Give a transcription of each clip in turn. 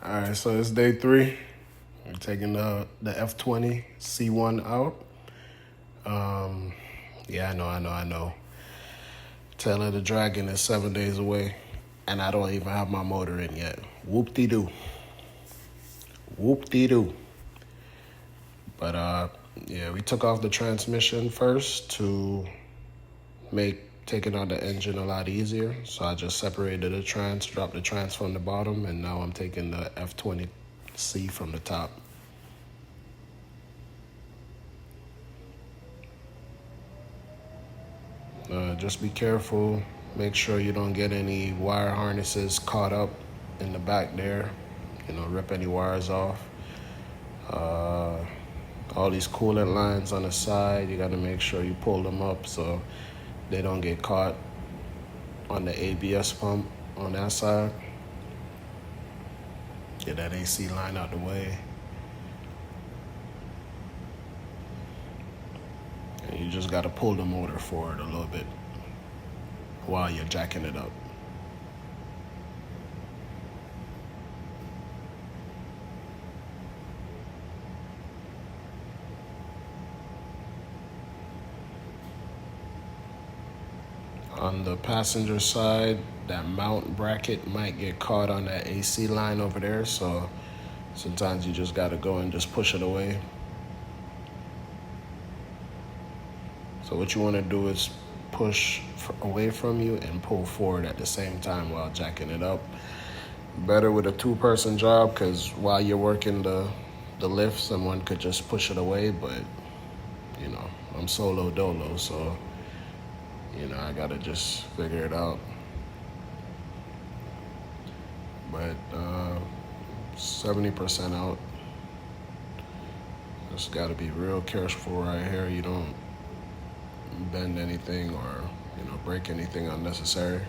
All right, so it's day 3. We're taking the F20 C1 out. Yeah, I know. Tail of the Dragon is 7 days away, and I don't even have my motor in yet. Whoop-de-doo. Whoop-de-doo. But, yeah, we took off the transmission first to make taking on the engine a lot easier. So I just separated the trans, dropped the trans from the bottom, and now I'm taking the F20C from the top. Just be careful. Make sure you don't get any wire harnesses caught up in the back there. Rip any wires off. All these coolant lines on the side, you got to make sure you pull them up so they don't get caught on the ABS pump on that side. Get that AC line out the way. And you just got to pull the motor forward a little bit while you're jacking it up. On the passenger side, that mount bracket might get caught on that AC line over there, so sometimes you just gotta go and just push it away. So what you wanna do is push away from you and pull forward at the same time while jacking it up. Better with a 2-person job, because while you're working the lift, someone could just push it away, but I'm solo dolo, so I gotta just figure it out. But 70% out. Just gotta be real careful right here. You don't bend anything or break anything unnecessary.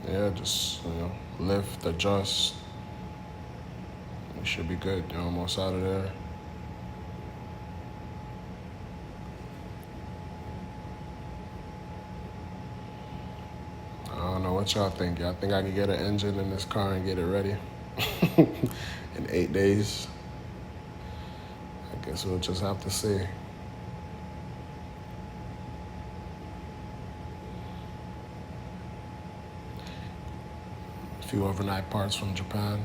Yeah, just lift, adjust. You should be good. You're almost out of there. I don't know what y'all think. Y'all think I can get an engine in this car and get it ready in 8 days? I guess we'll just have to see. A few overnight parts from Japan.